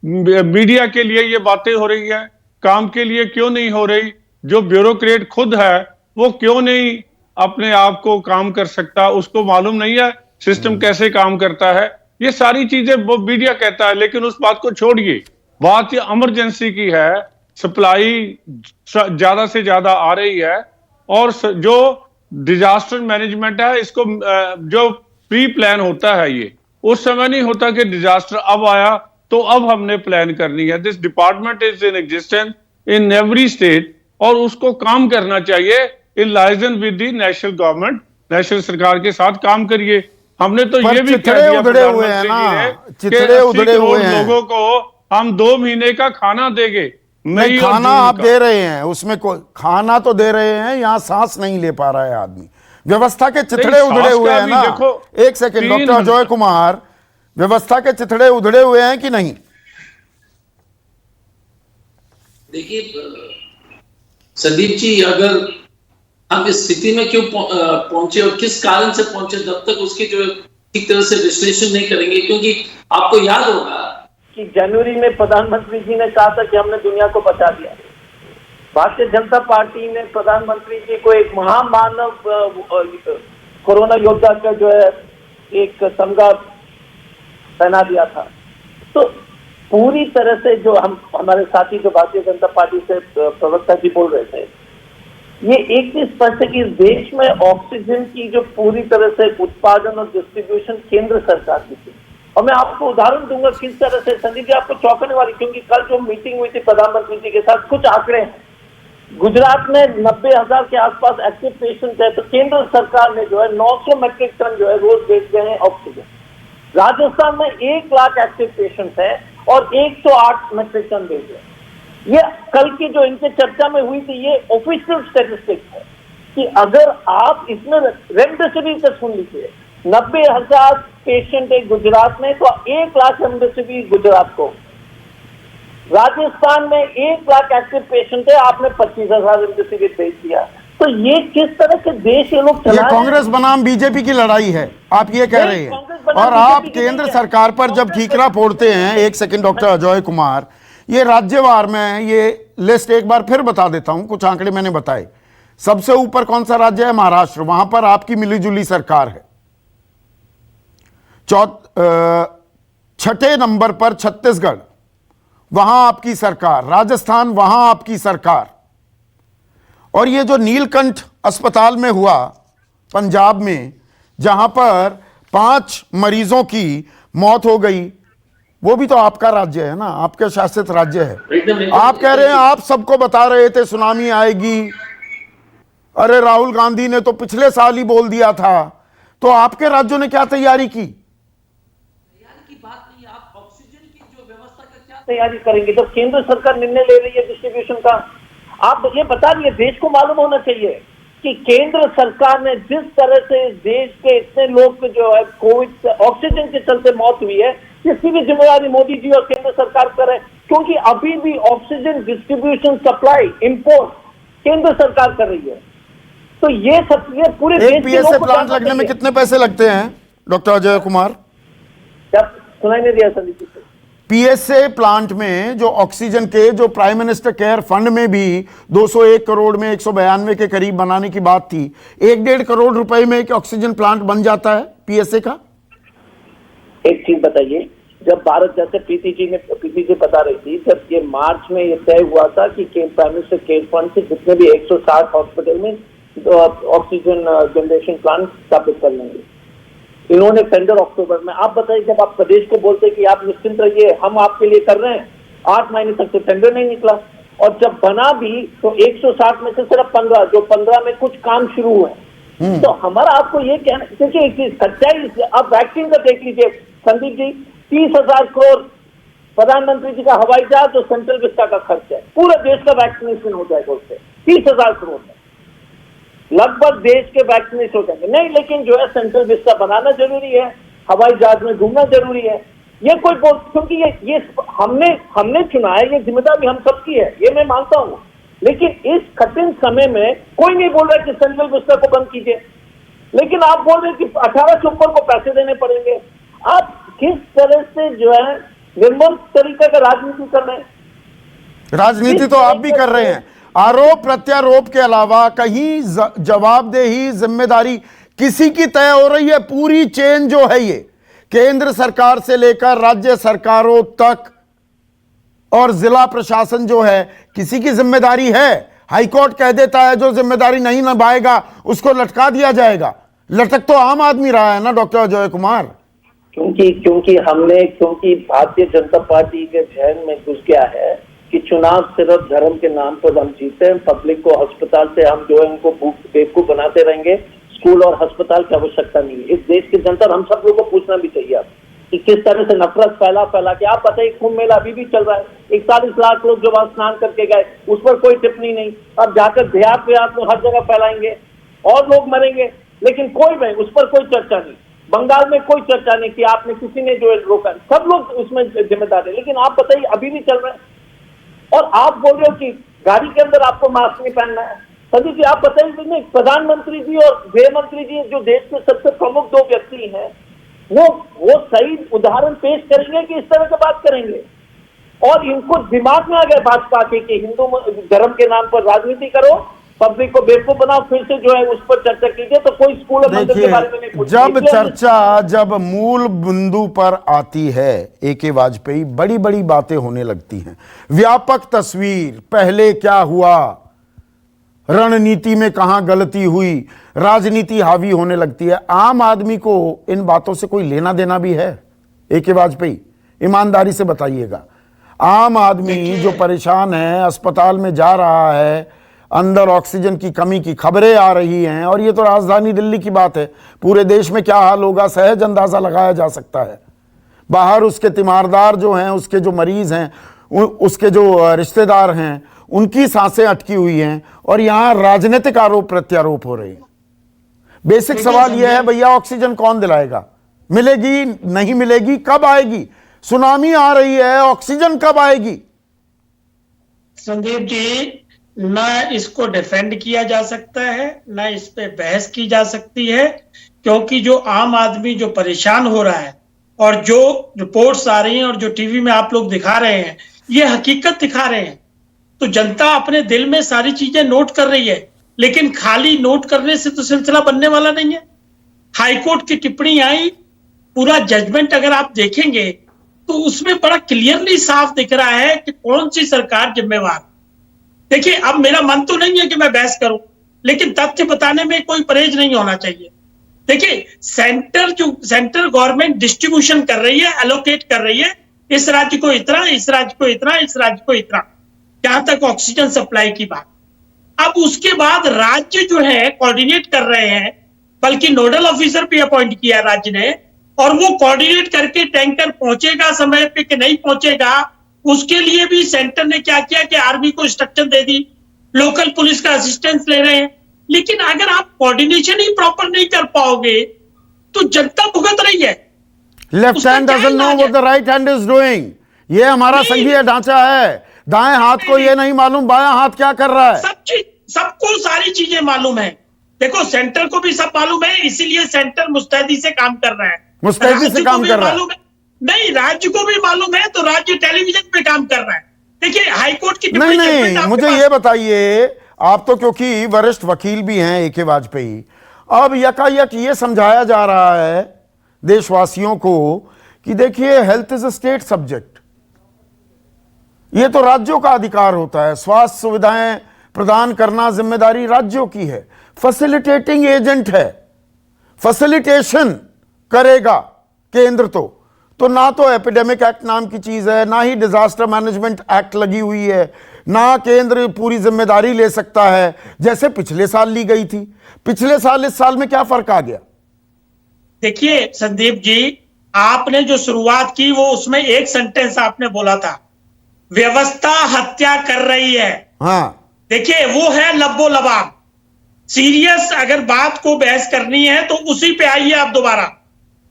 मीडिया के लिए ये बातें हो रही है, काम के लिए क्यों नहीं हो रही? जो ब्यूरोक्रेट खुद है वो क्यों नहीं अपने आप को काम कर सकता? उसको मालूम नहीं है सिस्टम कैसे काम करता है। ये सारी चीजें वो मीडिया कहता है, लेकिन उस बात को छोड़िए, बात ये इमरजेंसी की है। सप्लाई ज्यादा से ज्यादा आ रही है, और जो डिजास्टर मैनेजमेंट है, इसको जो प्री प्लान होता है, ये उस समय नहीं होता कि डिजास्टर अब आया तो अब हमने प्लान करनी है। This department is in existence in every state, और उसको काम करना चाहिए in liaison with the national government. नेशनल सरकार के साथ काम करिए। हमने तो ये भी कह दिया उधड़े हुए हैं ना, चिथड़े उधड़े हुए हैं, लोगों को हम 2 महीने का खाना देंगे। नहीं, खाना आप दे रहे हैं, उसमें कोई खाना तो दे रहे हैं, यहां सांस नहीं ले पा रहा है आदमी, व्यवस्था के चिथड़े उधड़े हुए हैं ना। एक सेकंड डॉक्टर अजय कुमार, व्यवस्था के चिथड़े उधड़े हुए हैं कि नहीं? देखिए संदीप जी, अगर हम इस स्थिति में क्यों पहुंचे और किस कारण से पहुंचे, जब तक उसकी जो ठीक तरह से विश्लेषण नहीं करेंगे, क्योंकि आपको याद होगा कि जनवरी में प्रधानमंत्री जी ने कहा था कि हमने दुनिया को बचा दिया। भारतीय जनता पार्टी ने प्रधानमंत्री जी को एक महामानव कोरोना योद्धा का जो है एक तमगा पहना दिया था। तो पूरी तरह से जो हमारे साथी जो भारतीय जनता पार्टी से प्रवक्ता जी बोल रहे थे, ये एक चीज स्पष्ट है कि इस देश में ऑक्सीजन की जो पूरी तरह से उत्पादन और डिस्ट्रीब्यूशन केंद्र सरकार की थी। और मैं आपको उदाहरण दूंगा किस तरह से, संदीप जी आपको चौंकाने वाली, क्योंकि कल जो मीटिंग हुई थी प्रधानमंत्री जी के साथ, कुछ आंकड़े हैं। गुजरात में 90,000 के आसपास एक्टिव पेशेंट है, तो केंद्र सरकार ने जो है 900 मेट्रिक टन जो है रोज भेज गए हैं ऑक्सीजन। राजस्थान में 1 लाख एक्टिव पेशेंट है और 108 मेट्रिक टन भेज गए। ये कल की जो इनके चर्चा में हुई थी, ये ऑफिशियल स्टेटिस्टिक्स है कि अगर आप इसमें रेमडेसिविर का सुन लीजिए, 90,000 पेशेंट है गुजरात में, तो 1 लाख रेमडेसिविर गुजरात को। राजस्थान में 1 लाख एक्टिव पेशेंट है, आपने 25,000 रेमडेसिविर भेज दिया। तो ये किस तरह के देश ये लोग चला रहे हैं? कांग्रेस बनाम बीजेपी की लड़ाई है, आप ये कह रहे हैं। और आप केंद्र सरकार पर जब ठीकरा फोड़ते हैं, एक सेकंड डॉक्टर अजय कुमार, ये राज्यवार में ये लिस्ट एक बार फिर बता देता हूं, कुछ आंकड़े मैंने बताए। सबसे ऊपर कौन सा राज्य है? महाराष्ट्र, वहां पर आपकी मिलीजुली सरकार है। 6ठे नंबर पर छत्तीसगढ़, वहां आपकी सरकार। राजस्थान, वहां आपकी सरकार। और ये जो नीलकंठ अस्पताल में हुआ पंजाब में, जहां पर 5 मरीजों की मौत हो गई, वो भी तो आपका राज्य है ना, आपके शासित राज्य है। आप कह रहे हैं, आप सबको बता रहे थे सुनामी आएगी, अरे राहुल गांधी ने तो पिछले साल ही बोल दिया था, तो आपके राज्यों ने क्या तैयारी की? तैयारी करेंगे जब केंद्र सरकार निर्णय ले रही है डिस्ट्रीब्यूशन का। आप ये बता दिए, देश को मालूम होना चाहिए कि केंद्र सरकार ने जिस तरह से देश के इतने लोग जो है कोविड ऑक्सीजन के चलते मौत हुई है, इसकी भी जिम्मेदारी मोदी जी और केंद्र सरकार पर है, क्योंकि अभी भी ऑक्सीजन डिस्ट्रीब्यूशन सप्लाई इंपोर्ट केंद्र सरकार कर रही है। तो ये पूरे एक पीएसए प्लांट लगने में कितने पैसे लगते हैं डॉक्टर अजय कुमार? जब सुनाई नहीं दिया संदीप जी, पीएसए प्लांट में जो ऑक्सीजन के, जो प्राइम मिनिस्टर केयर फंड में भी 201 करोड़ में 192 के करीब बनाने की बात थी, 1-1.5 करोड़ रुपए में एक ऑक्सीजन प्लांट बन जाता है पीएसए का। एक चीज बताइए, जब भारत जैसे प्रीति जी बता रही थी, जब ये मार्च में ये तय हुआ था कि प्राइम मिनिस्टर केयर फंड से जितने भी 160 हॉस्पिटल में ऑक्सीजन जनरेशन प्लांट स्थापित कर लेंगे, इन्होंने टेंडर अक्टूबर में। आप बताइए, जब आप प्रदेश को बोलते कि आप निश्चिंत रहिए, हम आपके लिए कर रहे हैं, 8 महीने तक तो टेंडर नहीं निकला, और जब बना भी तो 160 में से सिर्फ 15, जो 15 में कुछ काम शुरू हुए। तो हमारा आपको ये कहना, क्योंकि एक चीज सच्चाई, आप वैक्सीन का देख लीजिए संदीप जी, 30,000 करोड़ प्रधानमंत्री जी का हवाई जहाज और सेंट्रल विस्टा का खर्च है, पूरे देश का वैक्सीनेशन हो जाएगा उससे, 30,000 करोड़ में लगभग देश के वैक्सीनेशन हो जाएंगे। नहीं, लेकिन जो है सेंट्रल विस्टा बनाना जरूरी है, हवाई जहाज में घूमना जरूरी है, ये कोई क्योंकि ये हमने चुना है, ये जिम्मेदारी हम सबकी है, ये मैं मानता हूँ। लेकिन इस कठिन समय में कोई नहीं बोल रहा कि सेंट्रल विस्टा को बंद कीजिए, लेकिन आप बोल रहे कि 18 के ऊपर को पैसे देने पड़ेंगे। आप किस तरह से जो है निर्मम तरीके का राजनीति कर रहे हैं? राजनीति तो आप भी कर रहे हैं, आरोप प्रत्यारोप के अलावा कहीं जवाबदेही, जिम्मेदारी किसी की तय हो रही है? पूरी चेन जो है ये केंद्र सरकार से लेकर राज्य सरकारों तक और जिला प्रशासन जो है, किसी की जिम्मेदारी है? हाईकोर्ट कह देता है जो जिम्मेदारी नहीं निभाएगा उसको लटका दिया जाएगा। लटक तो आम आदमी रहा है ना डॉक्टर अजय कुमार। क्योंकि भारतीय जनता पार्टी के जहन में घुस गया है कि चुनाव सिर्फ धर्म के नाम पर हम जीते हैं, पब्लिक को अस्पताल से हम जो है उनको बेवकूफ बनाते रहेंगे, स्कूल और अस्पताल की आवश्यकता नहीं है। इस देश की जनता, हम सब लोगों को पूछना भी चाहिए आप कि किस तरह से नफरत फैला के। आप बताइए, कुंभ मेला अभी भी चल रहा है, 41 लाख लोग जो वहां स्नान करके गए, उस पर कोई टिप्पणी नहीं। अब जाकर देहात में हर जगह फैलाएंगे और लोग मरेंगे, लेकिन कोई उस पर कोई चर्चा नहीं। बंगाल में कोई चर्चा नहीं कि आपने किसी ने जो है रोका, सब लोग उसमें जिम्मेदार है। लेकिन आप बताइए, अभी भी चल रहे हैं और आप बोल रहे हो कि गाड़ी के अंदर आपको मास्क नहीं पहनना है। सभी जी आप बताइए, नहीं, प्रधानमंत्री जी और गृह मंत्री जी जो देश के सबसे प्रमुख 2 व्यक्ति हैं, वो सही उदाहरण पेश करेंगे कि इस तरह की बात करेंगे? और इनको दिमाग में आ गया भाजपा के कि हिंदू धर्म के नाम पर राजनीति करो, पब्लिक को बेवकूफ बनाओ, फिर से जो है उस पर चर्चा कीजिए, तो कोई स्कूल और मंदिर के बारे में नहीं पूछेगा। जब मूल बिंदु पर आती है A.K. वाजपेयी, बड़ी बड़ी बातें होने लगती हैं। व्यापक तस्वीर, पहले क्या हुआ, रणनीति में कहां गलती हुई, राजनीति हावी होने लगती है। आम आदमी को इन बातों से कोई लेना देना भी है? A.K. वाजपेयी, ईमानदारी से बताइएगा। आम आदमी जो परेशान है, अस्पताल में जा रहा है, अंदर ऑक्सीजन की कमी की खबरें आ रही हैं, और ये तो राजधानी दिल्ली की बात है, पूरे देश में क्या हाल होगा सहज अंदाजा लगाया जा सकता है। बाहर उसके तीमारदार जो हैं, उसके जो मरीज हैं, उसके जो रिश्तेदार हैं, उनकी सांसें अटकी हुई हैं, और यहां राजनीतिक आरोप प्रत्यारोप हो रहे हैं। बेसिक सवाल यह है, भैया ऑक्सीजन कौन दिलाएगा? मिलेगी, नहीं मिलेगी, कब आएगी? सुनामी आ रही है, ऑक्सीजन कब आएगी? संदीप जी, ना इसको डिफेंड किया जा सकता है, ना इस पे बहस की जा सकती है, क्योंकि जो आम आदमी जो परेशान हो रहा है और जो रिपोर्ट्स आ रही हैं और जो टीवी में आप लोग दिखा रहे हैं, ये हकीकत दिखा रहे हैं। तो जनता अपने दिल में सारी चीजें नोट कर रही है, लेकिन खाली नोट करने से तो सिलसिला बनने वाला नहीं है। हाईकोर्ट की टिप्पणी आई, पूरा जजमेंट अगर आप देखेंगे तो उसमें बड़ा क्लियरली साफ दिख रहा है कि कौन सी सरकार जिम्मेवार। देखिए, अब मेरा मन तो नहीं है कि मैं बहस करूं, लेकिन तथ्य बताने में कोई परहेज नहीं होना चाहिए। देखिए, सेंटर गवर्नमेंट डिस्ट्रीब्यूशन कर रही है, एलोकेट कर रही है, इस राज्य को इतना, इस राज्य को इतना, इस राज्य को इतना, जहां तक ऑक्सीजन सप्लाई की बात। अब उसके बाद राज्य जो है कोऑर्डिनेट कर रहे हैं, बल्कि नोडल ऑफिसर भी अपॉइंट किया राज्य ने, और वो कोऑर्डिनेट करके टैंकर पहुंचेगा समय पे कि नहीं पहुंचेगा, उसके लिए भी सेंटर ने क्या किया कि आर्मी को इंस्ट्रक्शन दे दी, लोकल पुलिस का असिस्टेंस ले रहे हैं। लेकिन अगर आप कोऑर्डिनेशन ही प्रॉपर नहीं कर पाओगे तो जनता भुगत रही है। Left hand doesn't know what the right hand is doing. ये हमारा संघीय ढांचा है। दाएं हाथ को ये नहीं मालूम बायां हाथ क्या कर रहा है। सबको सारी चीजें मालूम है। देखो, सेंटर को भी सब मालूम है, इसीलिए सेंटर मुस्तैदी से काम कर रहा है। मुस्तैदी से काम कर रहा है। नहीं, राज्य को भी मालूम है तो राज्य टेलीविजन पे काम कर रहा है। देखिए, हाईकोर्ट की नहीं, मुझे ये बताइए, आप तो क्योंकि वरिष्ठ वकील भी हैं ए.के. वाजपेयी, अब यकायक ये समझाया जा रहा है देशवासियों को कि देखिए, health is a state subject, ये तो राज्यों का अधिकार होता है, स्वास्थ्य सुविधाएं प्रदान करना जिम्मेदारी राज्यों की है, फैसिलिटेटिंग एजेंट है, फैसिलिटेशन करेगा केंद्र। तो ना तो एपिडेमिक एक्ट नाम की चीज है, ना ही डिजास्टर मैनेजमेंट एक्ट लगी हुई है, ना केंद्र पूरी जिम्मेदारी ले सकता है जैसे पिछले साल ली गई थी। पिछले साल इस साल में क्या फर्क आ गया? देखिए संदीप जी, आपने जो शुरुआत की वो उसमें एक सेंटेंस आपने बोला था, व्यवस्था हत्या कर रही है। हाँ, देखिए, वो है लब्बो लबाब। सीरियस अगर बात को बहस करनी है तो उसी पे आइए आप दोबारा।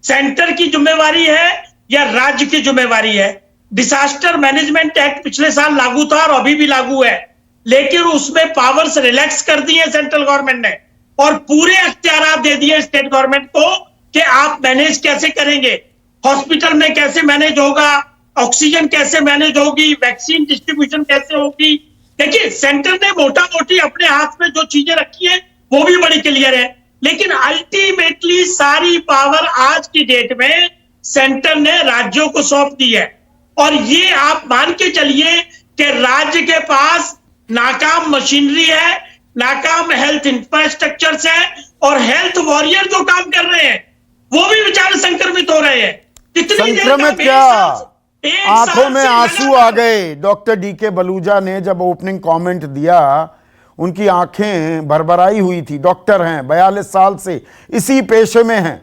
सेंटर की जिम्मेवारी है या राज्य की जिम्मेवारी है? डिजास्टर मैनेजमेंट एक्ट पिछले साल लागू था और अभी भी लागू है, लेकिन उसमें पावर्स रिलैक्स कर दिए सेंट्रल गवर्नमेंट ने और पूरे अख्तियार दे दिए स्टेट गवर्नमेंट को कि आप मैनेज कैसे करेंगे, हॉस्पिटल में कैसे मैनेज होगा, ऑक्सीजन कैसे मैनेज होगी, वैक्सीन डिस्ट्रीब्यूशन कैसे होगी। देखिए, सेंटर ने मोटा मोटी अपने हाथ में जो चीजें रखी है वो भी बड़ी क्लियर है, लेकिन अल्टीमेटली सारी पावर आज की डेट में सेंटर ने राज्यों को सौंप दी है। और ये आप मान के चलिए कि राज्य के पास नाकाम मशीनरी है, नाकाम हेल्थ इंफ्रास्ट्रक्चर है, और हेल्थ वॉरियर जो काम कर रहे हैं वो भी बेचारे संक्रमित हो रहे हैं। संक्रमित क्या, आंखों में आंसू आ गए। Doctor DK. बलूजा ने जब ओपनिंग कमेंट दिया, उनकी आंखें भरभराई हुई थी। डॉक्टर हैं, 42 साल से इसी पेशे में हैं,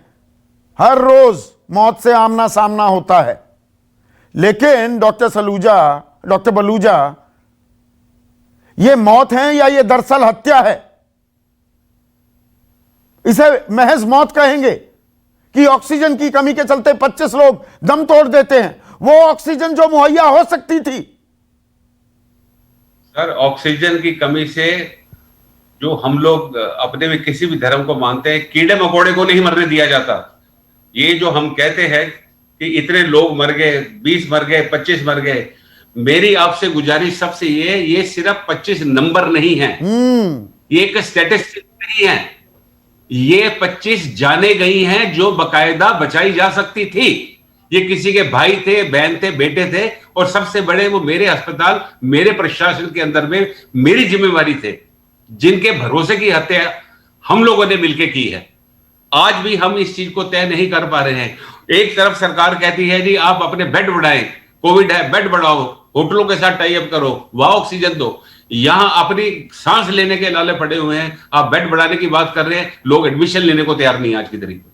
हर रोज मौत से आमना सामना होता है। लेकिन डॉक्टर बलूजा, ये मौत है या ये दरअसल हत्या है? इसे महज मौत कहेंगे कि ऑक्सीजन की कमी के चलते 25 लोग दम तोड़ देते हैं, वो ऑक्सीजन जो मुहैया हो सकती थी। सर, ऑक्सीजन की कमी से जो हम लोग अपने में किसी भी धर्म को मानते हैं, कीड़े मकोड़े को नहीं मरने दिया जाता। ये जो हम कहते हैं कि इतने लोग मर गए, 20 मर गए, 25 मर गए, मेरी आपसे गुजारिश सबसे ये सिर्फ 25 नंबर नहीं है, ये एक स्टैटिस्टिक नहीं है, ये 25 जाने गई हैं जो बकायदा बचाई जा सकती थी। ये किसी के भाई थे, बहन थे, बेटे थे, और सबसे बड़े वो मेरे अस्पताल, मेरे प्रशासन के अंदर में मेरी जिम्मेवारी थे, जिनके भरोसे की हत्या हम लोगों ने मिलकर की है। आज भी हम इस चीज को तय नहीं कर पा रहे हैं। एक तरफ सरकार कहती है जी आप अपने बेड बढ़ाएं, कोविड है बेड बढ़ाओ, होटलों के साथ टाई अप करो, वहां ऑक्सीजन दो। यहां अपनी सांस लेने के लाले पड़े हुए हैं, आप बेड बढ़ाने की बात कर रहे हैं, लोग एडमिशन लेने को तैयार नहीं आज की तारीख में।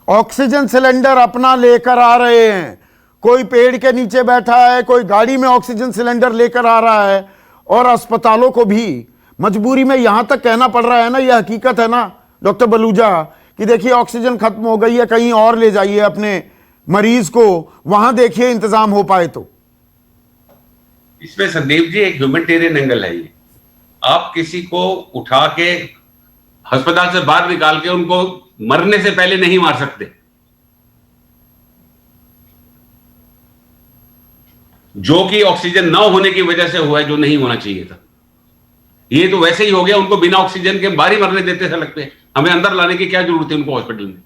ऑक्सीजन सिलेंडर अपना लेकर आ रहे हैं, कोई पेड़ के नीचे बैठा है, कोई गाड़ी में ऑक्सीजन सिलेंडर लेकर आ रहा है, और अस्पतालों को भी मजबूरी में यहां तक कहना पड़ रहा है ना। यह हकीकत है ना डॉक्टर बलूजा कि देखिए ऑक्सीजन खत्म हो गई है, कहीं और ले जाइए अपने मरीज को, वहां देखिए इंतजाम हो पाए तो। इसमें संदीप जी एक ह्यूमैनिटेरियन एंगल है। ये आप किसी को उठा के अस्पताल से बाहर निकाल के उनको मरने से पहले नहीं मार सकते। जो कि ऑक्सीजन ना होने की वजह से हुआ है, जो नहीं होना चाहिए था। ये तो वैसे ही हो गया, उनको बिना ऑक्सीजन के बाहर ही मरने देते सड़क पे, हमें अंदर लाने की क्या जरूरत है उनको हॉस्पिटल में।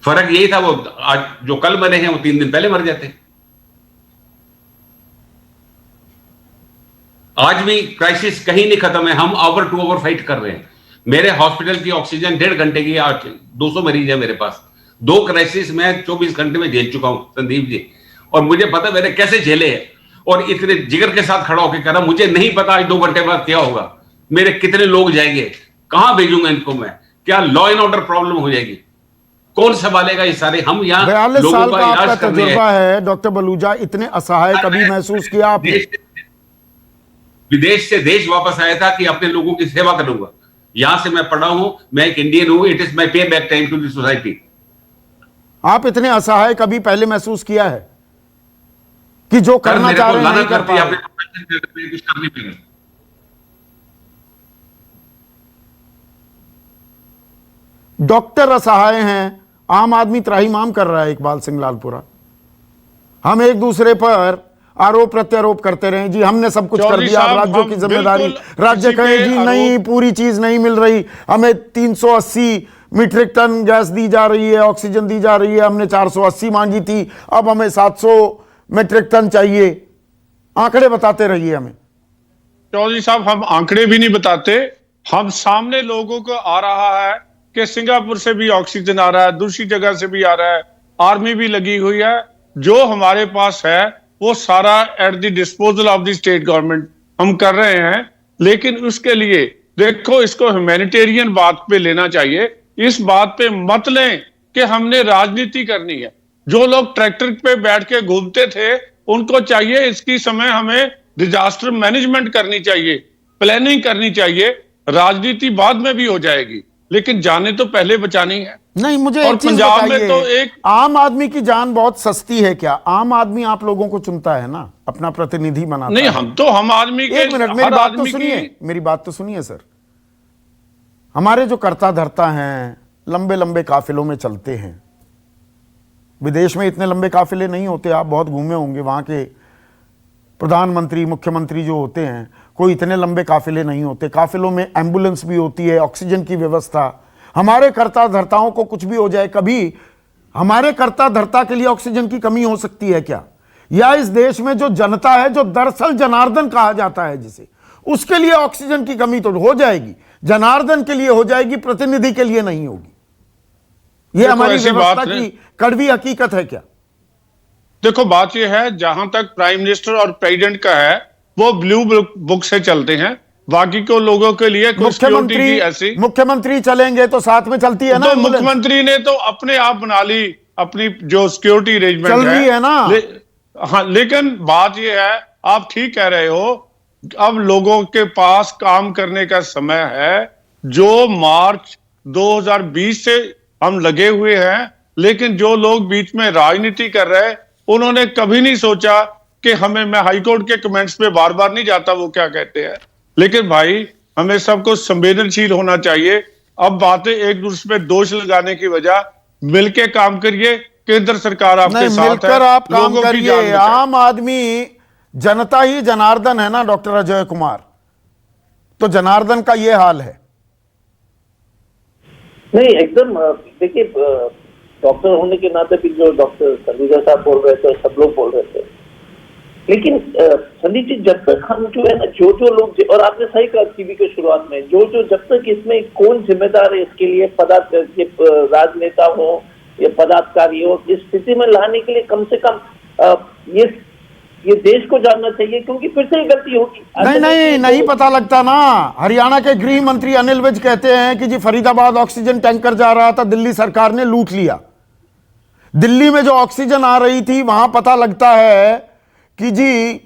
फर्क यही था, वो आज जो कल मरे हैं वो 3 दिन पहले मर जाते। आज भी क्राइसिस कहीं नहीं खत्म है, हम ओवर टू ओवर फाइट कर रहे हैं। मेरे हॉस्पिटल की ऑक्सीजन 1.5 घंटे की, आज 200 मरीज है मेरे पास। 2 क्राइसिस मैं 24 घंटे में झेल चुका हूं संदीप जी, और मुझे पता मैंने कैसे झेले हैं, और इतने जिगर के साथ खड़ा होकर कह रहा मुझे नहीं पता आज 2 घंटे बाद क्या होगा, मेरे कितने लोग जाएंगे, कहां भेजूंगा इनको मैं, क्या लॉ एंड ऑर्डर प्रॉब्लम हो जाएगी, कौन संभालेगा ये सारे। हम यहाँ 42 लोगों साल का का आपका इलाज कर रहे तजुर्बा हैं। है डॉक्टर बलूजा, इतने असहाय कभी महसूस किया आपने? विदेश से देश वापस आया था कि अपने लोगों की सेवा करूंगा। यहां से मैं पढ़ा हूं, मैं एक इंडियन हूं, it is my pay back time to the society. आप इतने असहाय कभी पहले महसूस किया है कि जो करना चाह रहे हैं नहीं कर पा रहे? डॉक्टर असहाय हैं, आम आदमी त्राहिमाम कर रहा है। इकबाल सिंह लालपुरा, हम एक दूसरे पर आरोप प्रत्यारोप करते रहे जी हमने सब कुछ कर दिया, राज्यों की जिम्मेदारी, राज्य कहे जी नहीं पूरी चीज नहीं मिल रही, हमें 380 मीट्रिक टन गैस दी जा रही है, ऑक्सीजन दी जा रही है, हमने 480 मांगी थी, अब हमें 700 मीट्रिक टन चाहिए। आंकड़े बताते रहिए हमें। चौधरी साहब, हम आंकड़े भी नहीं बताते, हम सामने लोगों को आ रहा है कि सिंगापुर से भी ऑक्सीजन आ रहा है, दूसरी जगह से भी आ रहा है, आर्मी भी लगी हुई है। जो हमारे पास है वो सारा at the disposal of the state government हम कर रहे हैं। लेकिन उसके लिए देखो, इसको ह्यूमैनिटेरियन बात पे लेना चाहिए, इस बात पे मत लें कि हमने राजनीति करनी है। जो लोग ट्रैक्टर पे बैठ के घूमते थे उनको चाहिए इसकी समय हमें डिजास्टर मैनेजमेंट करनी चाहिए, प्लानिंग करनी चाहिए, राजनीति बाद में भी हो जाएगी, लेकिन जाने तो पहले बचानी है। नहीं, मुझे और एक चीज पंजाब में बताइए, तो एक आम आदमी की जान बहुत सस्ती है क्या? आम आदमी आप लोगों को चुनता है ना, अपना प्रतिनिधि बनाता नहीं, है। हम आदमी के, एक मिनट, मेरी बात तो सुनिए, मेरी बात तो सुनिए सर। हमारे जो कर्ता धर्ता हैं लंबे लंबे काफिलों में चलते हैं, विदेश में इतने लंबे काफिले नहीं होते, आप बहुत घूमे होंगे, वहां के प्रधानमंत्री मुख्यमंत्री जो होते हैं कोई इतने लंबे काफिले नहीं होते, काफिलों में एम्बुलेंस भी होती है, ऑक्सीजन की व्यवस्था। हमारे कर्ता धर्ताओं को कुछ भी हो जाए, कभी हमारे कर्ता धर्ता के लिए ऑक्सीजन की कमी हो सकती है क्या? या इस देश में जो जनता है, जो दरअसल जनार्दन कहा जाता है जिसे, उसके लिए ऑक्सीजन की कमी तो हो जाएगी, जनार्दन के लिए हो जाएगी, प्रतिनिधि के लिए नहीं होगी। यह हमारी व्यवस्था की कड़वी हकीकत है क्या? देखो, बात यह है, जहां तक प्राइम मिनिस्टर और प्रेसिडेंट का है वो ब्लू बुक से चलते हैं, बाकी को लोगों के लिए मुख्यमंत्री चलेंगे तो साथ में चलती है ना। तो मुख्यमंत्री ने तो अपने आप बना ली अपनी जो सिक्योरिटी अरेंजमेंट चल रही है ना। हाँ, लेकिन बात यह है, आप ठीक कह रहे हो, अब लोगों के पास काम करने का समय है। जो मार्च 2020 से हम लगे हुए हैं, लेकिन जो लोग बीच में राजनीति कर रहे हैं उन्होंने कभी नहीं सोचा कि हमें, मैं हाईकोर्ट के कमेंट्स पे बार बार नहीं जाता वो क्या कहते हैं, लेकिन भाई हमें सबको संवेदनशील होना चाहिए। अब बातें एक दूसरे पे दोष लगाने की वजह मिलके काम करिए, केंद्र सरकार आपके साथ है, मिलकर आप काम करिए। आम आदमी, जनता ही जनार्दन है ना डॉक्टर अजय कुमार, तो जनार्दन का ये हाल है। नहीं, एकदम देखिए, डॉक्टर होने के नाते भी जो डॉक्टर सरगुजा साहब बोल रहे थे, सब लोग बोल रहे थे, लेकिन संदीप जी, जब तक हम जो है ना, जो लोग, और आपने सही कहा टीवी के शुरुआत में, जब तक इसमें कौन जिम्मेदार है इसके लिए, राजनेता हो या पदाधिकारी हो, इस स्थिति में लाने के लिए कम से कम ये देश को जानना चाहिए, क्योंकि फिर से गलती होगी। नहीं पता लगता ना। हरियाणा के गृह मंत्री अनिल विज कहते हैं कि जी फरीदाबाद ऑक्सीजन टैंकर जा रहा था, दिल्ली सरकार ने लूट लिया। दिल्ली में जो ऑक्सीजन आ रही थी वहां पता लगता है कि जी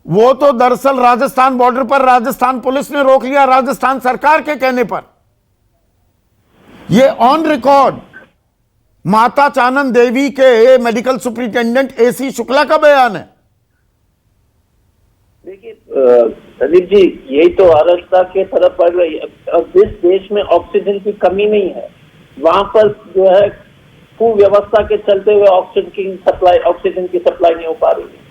वो तो दरअसल राजस्थान बॉर्डर पर राजस्थान पुलिस ने रोक लिया, राजस्थान सरकार के कहने पर। ये ऑन रिकॉर्ड माता चानन देवी के मेडिकल सुपरिटेंडेंट एसी शुक्ला का बयान है। देखिए संदीप जी, यही तो अराजकता के तरफ बढ़ रही है। अब जिस देश में ऑक्सीजन की कमी नहीं है, वहां पर जो है कुव्यवस्था के चलते हुए ऑक्सीजन की सप्लाई नहीं हो पा रही है।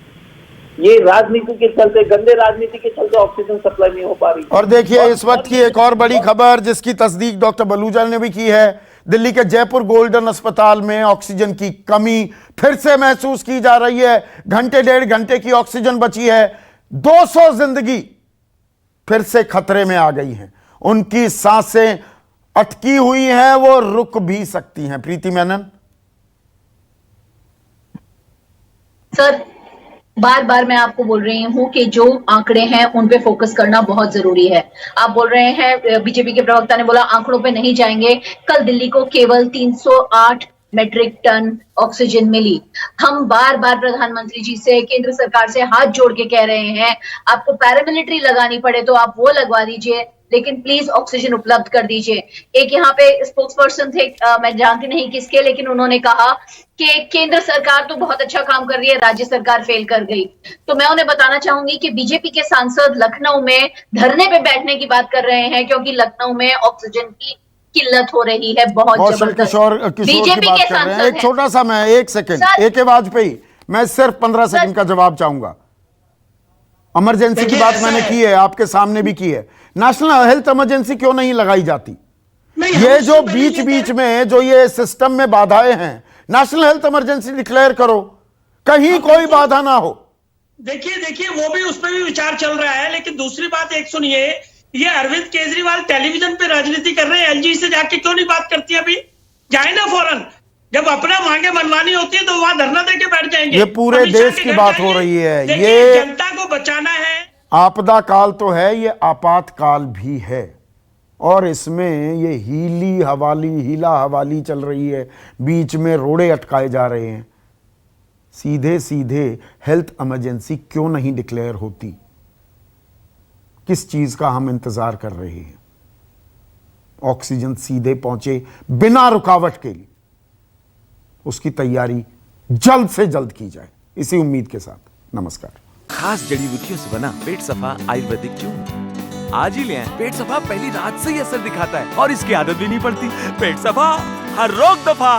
ये राजनीति के चलते, गंदे राजनीति के चलते ऑक्सीजन सप्लाई नहीं हो पा रही। और देखिए इस वक्त की एक और बड़ी खबर जिसकी तस्दीक डॉक्टर बलूजा ने भी की है, दिल्ली के जयपुर गोल्डन अस्पताल में ऑक्सीजन की कमी फिर से महसूस की जा रही है। घंटे 1.5 घंटे की ऑक्सीजन बची है। 200 जिंदगी फिर से खतरे में आ गई हैं। उनकी सांसें अटकी हुई हैं, वो रुक भी सकती हैं। प्रीति मेनन। सर, बार बार मैं आपको बोल रही हूं कि जो आंकड़े हैं उन पे फोकस करना बहुत जरूरी है। आप बोल रहे हैं, बीजेपी के प्रवक्ता ने बोला आंकड़ों पे नहीं जाएंगे। कल दिल्ली को केवल 308 मेट्रिक टन ऑक्सीजन मिली। हम बार बार प्रधानमंत्री जी से, केंद्र सरकार से हाथ जोड़ के कह रहे हैं, आपको पैरामिलिट्री लगानी पड़े तो आप वो लगवा दीजिए, लेकिन प्लीज ऑक्सीजन उपलब्ध कर दीजिए। एक यहाँ पे स्पोक्स पर्सन थे, मैं जानती नहीं किसके, लेकिन उन्होंने कहा कि केंद्र सरकार तो बहुत अच्छा काम कर रही है, राज्य सरकार फेल कर गई। तो मैं उन्हें बताना चाहूंगी कि बीजेपी के सांसद लखनऊ में धरने पे बैठने की बात कर रहे हैं, क्योंकि लखनऊ में ऑक्सीजन की किल्लत हो रही है बहुत जबरदस्त। किशोर की बात कर रहे हैं। एक छोटा सा, मैं 1 सेकंड, एक वाजपेयी, मैं सिर्फ 15 सेकंड का जवाब चाहूंगा। इमरजेंसी की बात मैंने की है, आपके सामने भी की है। नेशनल हेल्थ इमरजेंसी क्यों नहीं लगाई जाती? ये जो बीच बीच में जो ये सिस्टम में बाधाएं हैं, नेशनल हेल्थ इमरजेंसी डिक्लेयर करो, कहीं कोई बाधा ना हो। देखिए वो भी, उस पर भी विचार चल रहा है। लेकिन दूसरी बात एक सुनिए, ये अरविंद केजरीवाल टेलीविजन पे राजनीति कर रहे हैं, एलजी से जाके क्यों नहीं बात करती? अभी जाए ना फौरन, जब अपना मांगे मनमानी होती है तो वहां धरना देके बैठ जाएंगे। ये पूरे देश की बात हो रही है, ये जनता को बचाना है। आपदा काल तो है, ये आपातकाल भी है, और इसमें ये हीला हवाली चल रही है, बीच में रोड़े अटकाए जा रहे हैं। सीधे सीधे हेल्थ इमरजेंसी क्यों नहीं डिक्लेयर होती? किस चीज का हम इंतजार कर रहे हैं? ऑक्सीजन सीधे पहुंचे बिना रुकावट के लिए, उसकी तैयारी जल्द से जल्द की जाए, इसी उम्मीद के साथ नमस्कार। खास जड़ी बूटियों से बना पेट सफा आयुर्वेदिक चूर्ण आज ही ले आएं। पेट सफा पहली रात से ही असर दिखाता है और इसकी आदत भी नहीं पड़ती। पेट सफा, हर रोग दफा।